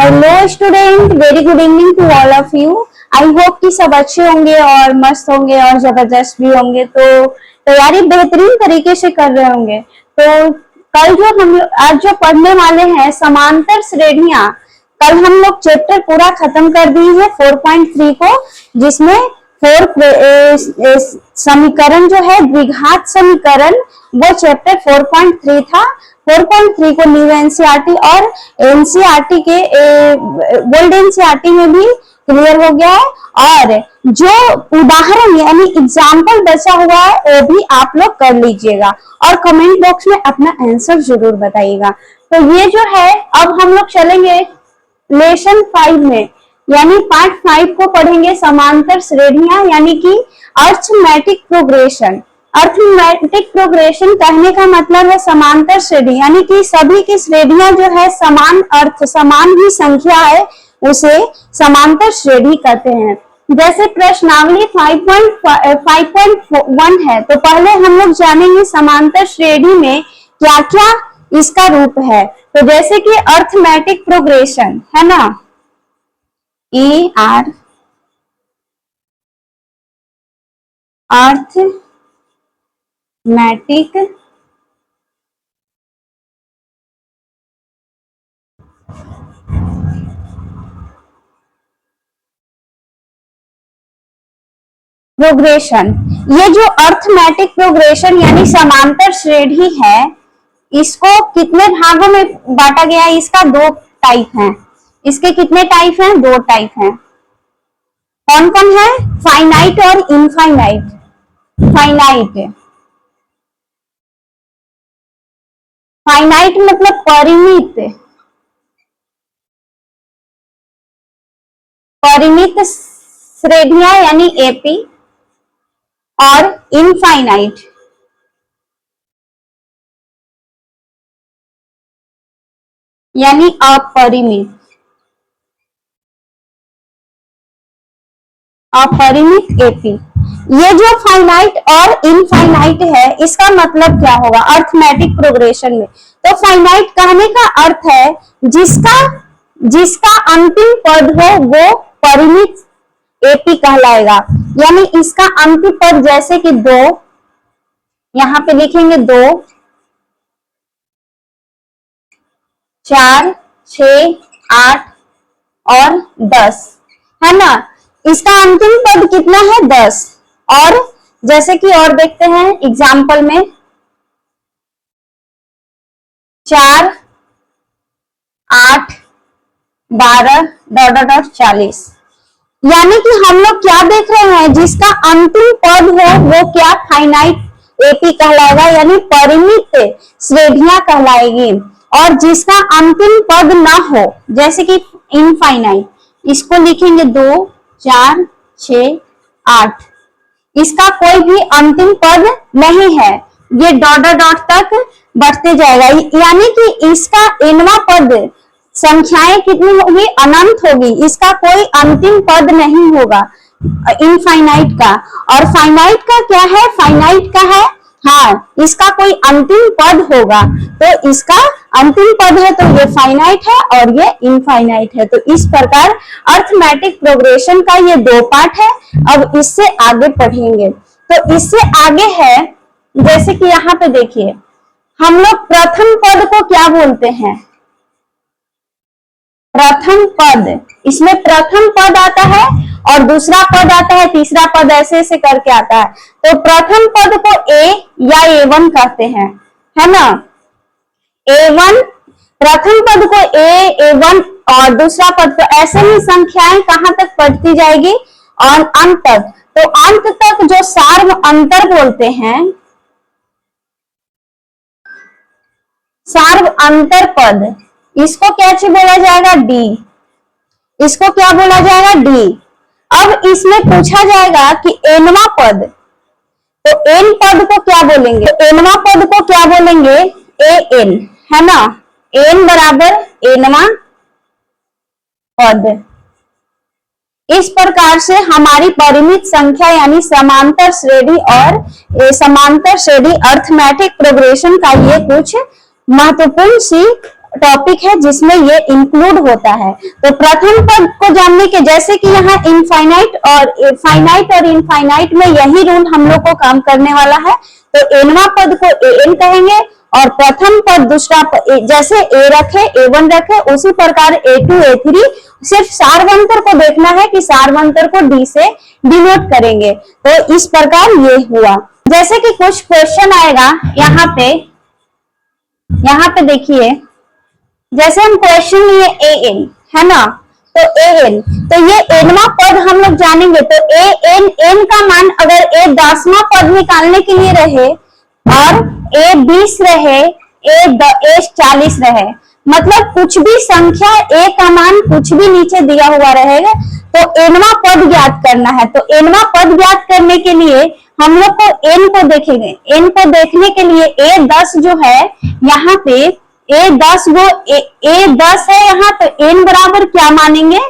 Hello student, very good evening to all of you. I hope कि सब अच्छे होंगे और मस्त होंगे और जबरदस्त भी होंगे, तो तैयारी बेहतरीन तरीके से कर रहे होंगे। तो कल जो हम आज जो पढ़ने वाले हैं समांतर श्रेणियां, कल हम लोग चैप्टर पूरा खत्म कर दिए हैं 4.3 को, जिसमें 4 समीकरण जो है द्विघात समीकरण, वो चैप्टर 4.3 था। 4.3 को न्यू एनसीईआरटी और एनसीईआरटी के ओल्ड एनसीईआरटी में भी क्लियर हो गया है, और जो उदाहरण यानी एग्जाम्पल बचा हुआ है वो भी आप लोग कर लीजिएगा और कमेंट बॉक्स में अपना आंसर जरूर बताइएगा। तो ये जो है, अब हम लोग चलेंगे लेसन 5 में, यानी पार्ट 5 को पढ़ेंगे समांतर श्रेणियां, यानी कि अर्थमेटिक प्रोग्रेशन। अर्थमेटिक प्रोग्रेशन कहने का मतलब है समांतर श्रेणी, यानी कि सभी की श्रेणियां जो है समान अर्थ, समान ही संख्या है, उसे समांतर श्रेणी कहते हैं। जैसे प्रश्नावली 5.1 है, तो पहले हम लोग जानेंगे समांतर श्रेणी में क्या क्या इसका रूप है। तो जैसे कि अर्थमेटिक प्रोग्रेशन है ना, अर्थमेटिक प्रोग्रेशन, ये जो अर्थमेटिक प्रोग्रेशन यानी समांतर श्रेणी है, इसको कितने भागों में बांटा गया है? इसका 2 टाइप हैं। इसके कितने टाइप हैं? 2 टाइप हैं। कौन कौन है? फाइनाइट और इनफाइनाइट। फाइनाइट मतलब परिमित श्रेणियां यानी एपी, और इनफाइनाइट यानी अपरिमित एपी। ये जो फाइनाइट और इनफाइनाइट है, इसका मतलब क्या होगा अर्थमेटिक प्रोग्रेशन में? तो फाइनाइट कहने का अर्थ है जिसका अंतिम पद हो वो परिमित एपी कहलाएगा। यानी इसका अंतिम पद जैसे कि 2, यहां पे लिखेंगे 2, 4, 6, 8 और 10, है ना। इसका अंतिम पद कितना है? 10। और जैसे कि और देखते हैं एग्जाम्पल में 4, 8, 12 40। यानी कि हम लोग क्या देख रहे हैं, जिसका अंतिम पद हो वो क्या फाइनाइट एपी कहलाएगा, यानी परिमित श्रेणियां कहलाएगी। और जिसका अंतिम पद ना हो जैसे कि इनफाइनाइट, इसको लिखेंगे 2, 4, 6, 8, इसका कोई भी अंतिम पद नहीं है, ये डॉट डॉट तक बढ़ते जाएगा। यानी कि इसका nवां पद, संख्याएं कितनी होगी? अनंत होगी, इसका कोई अंतिम पद नहीं होगा इनफाइनाइट का। और फाइनाइट का क्या है? फाइनाइट का है हाँ, इसका कोई अंतिम पद होगा, तो इसका अंतिम पद है तो ये फाइनाइट है और ये इनफाइनाइट है। तो इस प्रकार अर्थमेटिक प्रोग्रेशन का ये 2 पार्ट है। अब इससे आगे पढ़ेंगे। तो इससे आगे है, जैसे कि यहाँ पे देखिए, हम लोग प्रथम पद को क्या बोलते हैं? प्रथम पद। इसमें प्रथम पद आता है और दूसरा पद आता है, तीसरा पद ऐसे ऐसे करके आता है। तो प्रथम पद को ए या A1 कहते हैं, है ना। A1, प्रथम पद को A1 और दूसरा पद को, ऐसे ही संख्याएं कहां तक बढ़ती जाएगी? और अंत तक। तो अंत तक जो सार्व अंतर बोलते हैं, सार्व अंतर पद, इसको क्या बोला जाएगा? डी। इसको क्या बोला जाएगा? डी। अब इसमें पूछा जाएगा कि एनवा पद, तो एन पद को क्या बोलेंगे? एनवा पद को क्या बोलेंगे? एन, है ना। एन बराबर एनवा पद। इस प्रकार से हमारी परिमित संख्या यानी समांतर श्रेणी और समांतर श्रेणी अर्थमेटिक प्रोग्रेशन का ये कुछ महत्वपूर्ण सी टॉपिक है जिसमें ये इंक्लूड होता है। तो प्रथम पद को जानने के, जैसे कि यहाँ इनफाइनाइट और फाइनाइट और इनफाइनाइट में यही रूल हम लोग को काम करने वाला है। तो एनवा पद को एन कहेंगे और प्रथम पद दूसरा पद, जैसे ए रखे A1 रखे उसी प्रकार A2 A3, सिर्फ सारवंतर को देखना है कि सारवंतर को डी से डिनोट करेंगे। तो इस प्रकार ये हुआ। जैसे कि कुछ क्वेश्चन आएगा यहाँ पे देखिए, जैसे हम क्वेश्चन लिए एन है ना, तो एन, तो ये एनवा पद हम लोग जानेंगे। तो एन का मान अगर ए 10वां पद निकालने के लिए रहे और ए 20 रहे, ए 40 रहे, मतलब कुछ भी संख्या ए का मान कुछ भी नीचे दिया हुआ रहेगा तो एनवा पद ज्ञात करना है। तो एनवा पद ज्ञात करने के लिए हम लोग को एन को देखेंगे। एन को देखने के लिए ए 10 जो है यहाँ पे ए 10 वो ए 10 है यहाँ, तो एन बराबर क्या मानेंगे,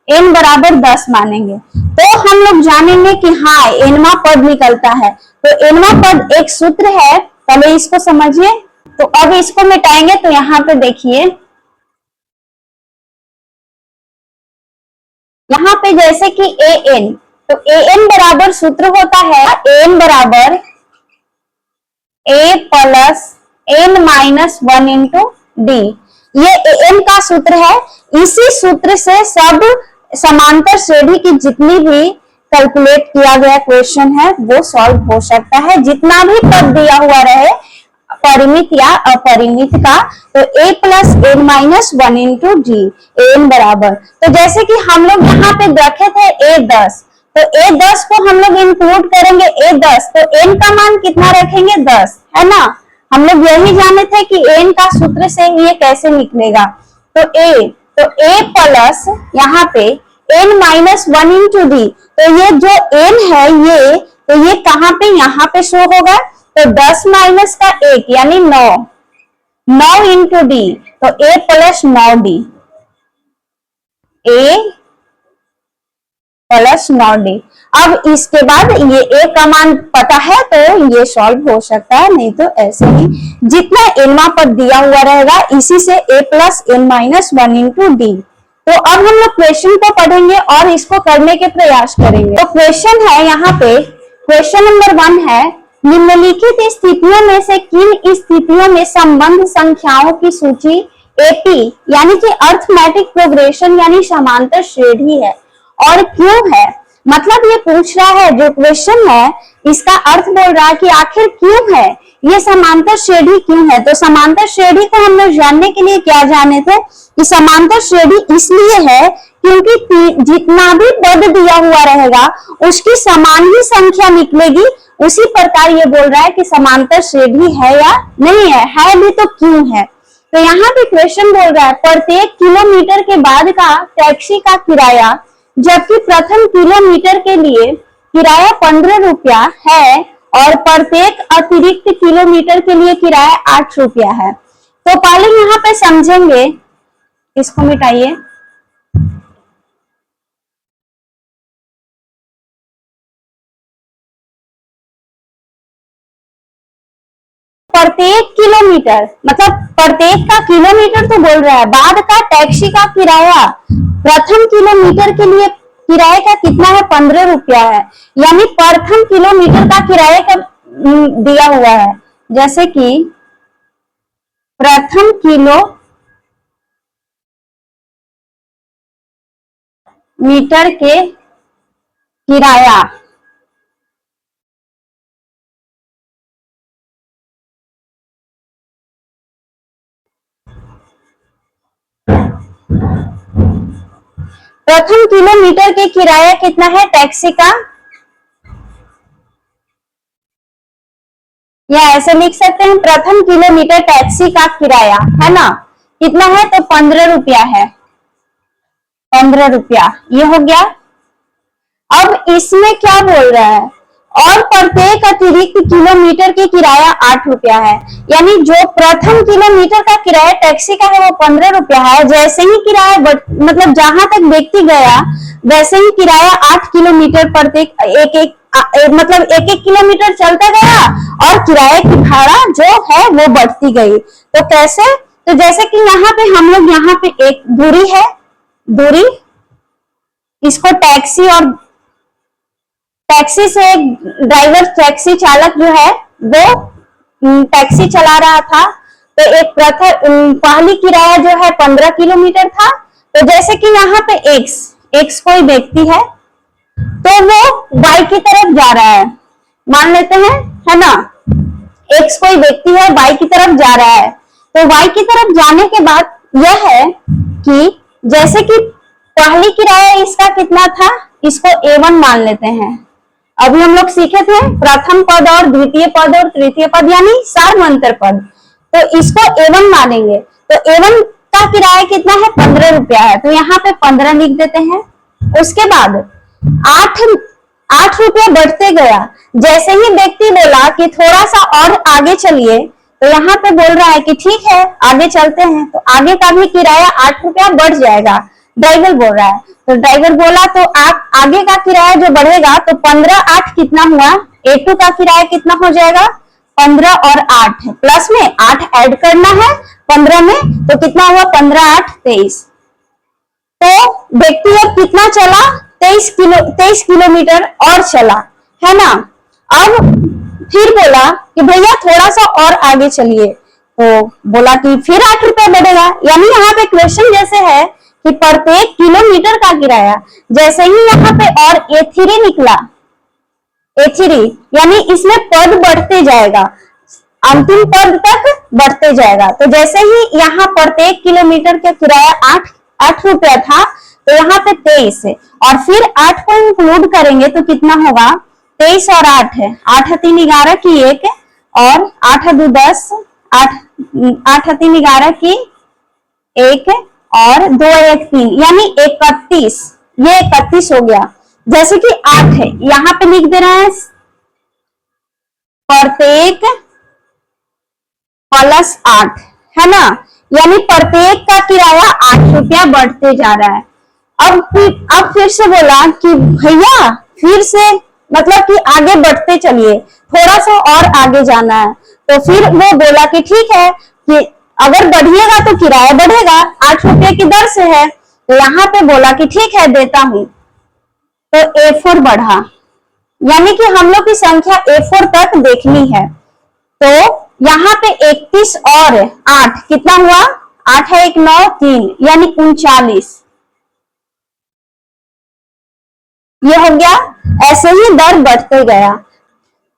एन बराबर 10 मानेंगे। तो हम लोग जानेंगे कि हाँ एनवा पद निकलता है। तो एनवा पद एक सूत्र है, पहले इसको समझिए। तो अब इसको मिटाएंगे तो यहाँ पे देखिए, यहाँ पे जैसे कि एन, तो एन बराबर सूत्र होता है एन बराबर A plus N minus 1 into D. ये एन का सूत्र है। इसी सूत्र से सब समांतर श्रेणी की जितनी भी कैलकुलेट किया गया क्वेश्चन है वो सॉल्व हो सकता है, जितना भी पद दिया हुआ रहे परिमित या अपरिमित का। तो a plus N minus 1 into d, n बराबर, तो जैसे कि हम लोग यहाँ पे रखे थे a10, तो a10 को हम लोग इंक्लूड करेंगे a10, तो n का मान कितना रखेंगे 10, है ना। हम लोग यही जाने थे कि n का सूत्र से ये कैसे निकलेगा। तो a प्लस यहाँ पे n माइनस 1 इंटू डी, तो ये जो n है ये, तो ये कहाँ पे, यहाँ पे शो होगा। तो 10 माइनस का 1 यानी 9 इंटू डी, तो a plus 9d, a plus 9d। अब इसके बाद ये a का मान पता है तो ये सॉल्व हो सकता है, नहीं तो ऐसे ही जितना एनवा पद दिया हुआ रहेगा इसी से a plus N minus 1 into d. तो अब हम लोग क्वेश्चन को पढ़ेंगे और इसको करने के प्रयास करेंगे। तो क्वेश्चन है यहाँ पे, क्वेश्चन नंबर 1 है, निम्नलिखित स्थितियों में से किन स्थितियों में संबंध संख्याओं की सूची एपी यानी कि अर्थमेटिक प्रोग्रेशन यानी समांतर श्रेणी है और क्यों है। मतलब ये पूछ रहा है, जो क्वेश्चन है इसका अर्थ बोल रहा है कि आखिर क्यों है, ये समांतर श्रेणी क्यों है। तो समांतर श्रेणी को हम लोग जानने के लिए क्या जाने थे कि समांतर श्रेणी इसलिए है क्योंकि जितना भी पद दिया हुआ रहेगा उसकी समान ही संख्या निकलेगी। उसी प्रकार ये बोल रहा है कि समांतर श्रेणी है या नहीं है भी तो क्यों है। तो यहाँ पे क्वेश्चन बोल रहा है प्रत्येक किलोमीटर के बाद का टैक्सी का किराया, जबकि प्रथम किलोमीटर के लिए किराया 15 रुपया है और प्रत्येक अतिरिक्त किलोमीटर के लिए किराया 8 रुपया है। तो पहले यहाँ पे समझेंगे, इसको मिटाइए। प्रत्येक किलोमीटर मतलब प्रत्येक का किलोमीटर तो बोल रहा है, बाद का टैक्सी का किराया प्रथम किलोमीटर के लिए किराए का कितना है 15 रुपया है, यानी प्रथम किलोमीटर का किराया का दिया हुआ है। जैसे कि प्रथम किलोमीटर के किराया प्रथम किलोमीटर के किराया कितना है टैक्सी का, या ऐसे लिख सकते हैं प्रथम किलोमीटर टैक्सी का किराया है ना कितना है, तो 15 रुपया है, 15 रुपया ये हो गया। अब इसमें क्या बोल रहा है, और प्रत्येक अतिरिक्त किलोमीटर की किराया 8 रुपया है, यानी जो प्रथम किलोमीटर का किराया टैक्सी का है वो 15 रुपया है। जैसे ही किराया मतलब जहां तक व्यक्ति गया वैसे ही किराया 8 किलोमीटर प्रत्येक मतलब एक किलोमीटर चलता गया और किराए की भाड़ा जो है वो बढ़ती गई। तो कैसे, तो जैसे कि यहाँ पे हम लोग यहाँ पे एक दूरी है, दूरी, इसको टैक्सी और टैक्सी से ड्राइवर, टैक्सी चालक जो है वो टैक्सी चला रहा था, तो एक पहली किराया जो है 15 किलोमीटर था। तो जैसे कि यहाँ पे एक्स कोई व्यक्ति है, तो वो वाई की तरफ जा रहा है, मान लेते हैं, है ना, एक्स कोई व्यक्ति है, वाई की तरफ जा रहा है। तो वाई की तरफ जाने के बाद यह है कि जैसे कि पहली किराया इसका कितना था, इसको A1 मान लेते हैं। अभी हम लोग सीखे थे प्रथम पद और द्वितीय पद और तृतीय पद यानी सार्वंतर पद, तो इसको A1 मानेंगे। तो A1 का किराया कितना है, 15 रुपया है, तो यहाँ पे 15 लिख देते हैं। उसके बाद 8 रुपया बढ़ते गया। जैसे ही व्यक्ति बोला कि थोड़ा सा और आगे चलिए, तो यहाँ पे बोल रहा है कि ठीक है आगे चलते हैं, तो आगे का भी किराया 8 रुपया बढ़ जाएगा, ड्राइवर बोल रहा है। तो ड्राइवर बोला तो आप आगे का किराया जो बढ़ेगा, तो 15 8 कितना हुआ, A2 का किराया कितना हो जाएगा, 15 और 8 प्लस में 8 ऐड करना है 15 में, तो कितना हुआ, 15 8 23। तो व्यक्ति अब कितना चला, 23 किलोमीटर और चला, है ना। अब फिर बोला कि भैया थोड़ा सा और आगे चलिए, तो बोला कि फिर 8 रुपया बढ़ेगा। यानी यहाँ पे क्वेश्चन जैसे है कि प्रत्येक किलोमीटर का किराया, जैसे ही यहाँ पे और A3 निकला, A3 यानी इसमें पद बढ़ते जाएगा, अंतिम पद तक बढ़ते जाएगा। तो जैसे ही यहाँ प्रत्येक किलोमीटर का किराया 8 रुपया था, तो यहाँ पे 23 है, और फिर 8 को इंक्लूड करेंगे तो कितना होगा, 23 और 8 है, 8 3 11 की 1 और 8 2 10, 8 3 11 की 1 और 2 1 3 यानी 31, ये 31 हो गया। जैसे कि 8 है, यहाँ पे लिख दे रहे हैं प्रत्येक प्लस 8, है ना, यानी प्रत्येक का किराया 8 रुपया बढ़ते जा रहा है। अब फिर से बोला कि भैया फिर से मतलब कि आगे बढ़ते चलिए, थोड़ा सा और आगे जाना है। तो फिर वो बोला कि ठीक है कि अगर बढ़िएगा तो किराया बढ़ेगा, 8 रुपये की दर से है। तो यहाँ पे बोला कि ठीक है देता हूं, तो A4 बढ़ा, यानी कि हम लोग की संख्या A4 तक देखनी है। तो यहाँ पे 31 और 8 कितना हुआ, 8 है 1 9 3 यानी 39, ये हो गया। ऐसे ही दर बढ़ते गया।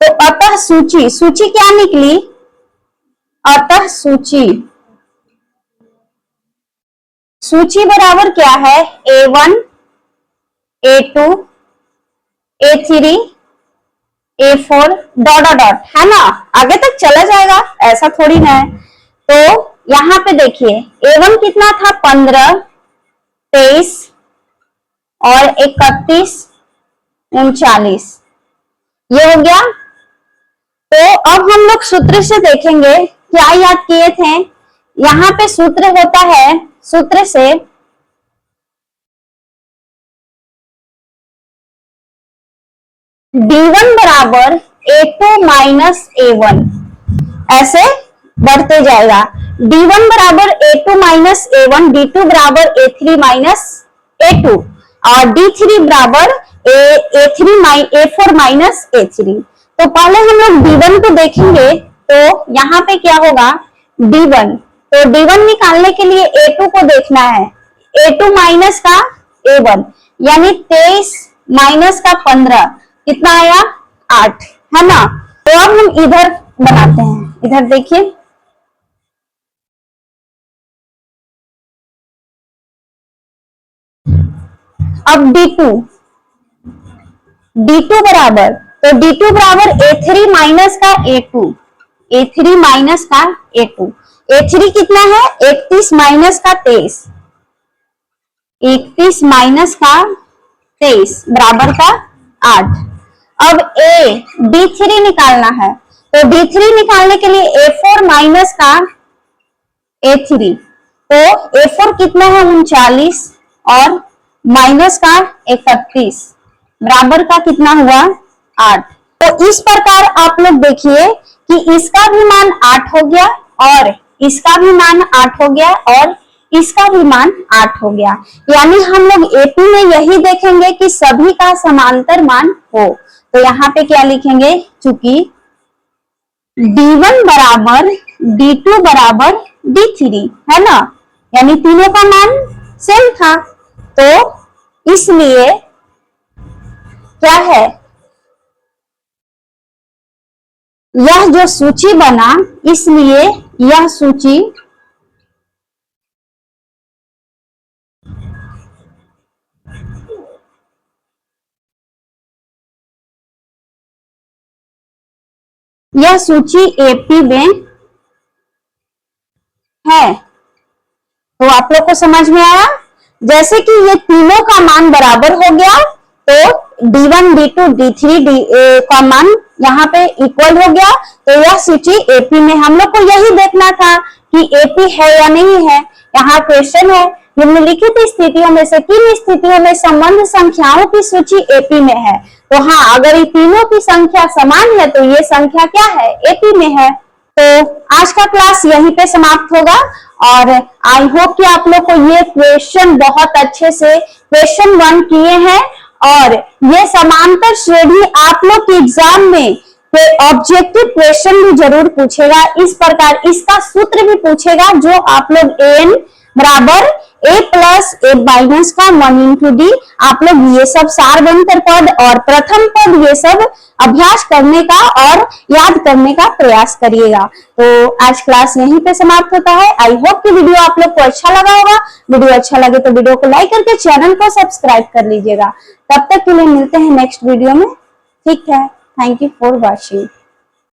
तो अतः सूची क्या निकली, अतः सूची बराबर क्या है, A1 A2 A3 A4 dot dot, है ना, आगे तक चला जाएगा, ऐसा थोड़ी ना है। तो यहाँ पे देखिए A1 कितना था, 15 23 और 31 39, ये हो गया। तो अब हम लोग सूत्र से देखेंगे, क्या याद किए थे, यहाँ पे सूत्र होता है, सूत्र से D1 बराबर A2 माइनस A1, ऐसे बढ़ते जाएगा। D1 बराबर A2 माइनस A1, D2 बराबर A3 माइनस A2 और D3 बराबर A4 माइनस A3। तो पहले हम लोग D1 को देखेंगे, तो यहाँ पे क्या होगा, D1, तो D1 निकालने के लिए A2 को देखना है, A2 माइनस का A1 यानी 23 माइनस का 15 कितना आया, 8, है ना। तो अब हम इधर बनाते हैं, इधर देखिए, अब D2 बराबर, तो D2 बराबर A3 माइनस का A2, A3 माइनस का A2, A3 कितना है, 31 माइनस का 23, 31 माइनस का 23 बराबर का 8। अब D3 निकालना है, तो D3 निकालने के लिए A4 माइनस का A3, तो A4 कितना है, 39 और माइनस का 31 बराबर का कितना हुआ, 8। तो इस प्रकार आप लोग देखिए कि इसका भी मान 8 हो गया और इसका भी मान 8 हो गया और इसका भी मान 8 हो गया। यानी हम लोग एपी में यही देखेंगे कि सभी का समांतर मान हो। तो यहाँ पे क्या लिखेंगे, चूंकि D1 बराबर D2 बराबर D3 है ना, यानी तीनों का मान सेम था, तो इसलिए क्या है, यह जो सूची बना, इसलिए यह सूची एपी में है। तो आप लोग को समझ में आया, जैसे कि ये तीनों का मान बराबर हो गया तो D1, D2, D3 का मान यहाँ पे इक्वल हो गया, तो यह सूची एपी में। हम लोग को यही देखना था कि एपी है या नहीं है। यहाँ क्वेश्चन है, निम्नलिखित स्थितियों में से किन स्थितियों में संबंध संख्याओं की सूची एपी में है। तो हाँ, अगर ये तीनों की संख्या समान है तो ये संख्या क्या है, एपी में है। तो आज का क्लास यहीं पे समाप्त होगा और आई होप कि आप लोग को ये क्वेश्चन बहुत अच्छे से क्वेश्चन 1 किए हैं और ये समांतर श्रेणी आप लोग के एग्जाम में ऑब्जेक्टिव क्वेश्चन भी जरूर पूछेगा। इस प्रकार इसका सूत्र भी पूछेगा, जो आप लोग an बराबर a प्लस a माइनस का 1 इंटू डी, आप लोग ये सब सारवंतर पद और प्रथम पद ये सब अभ्यास करने का और याद करने का प्रयास करिएगा। तो आज क्लास यहीं पे समाप्त होता है। आई होप कि वीडियो आप लोग को अच्छा लगा होगा। वीडियो अच्छा लगे तो वीडियो को लाइक करके चैनल को सब्सक्राइब कर लीजिएगा। तब तक के लिए मिलते हैं नेक्स्ट वीडियो में। ठीक है, थैंक यू फॉर वॉचिंग।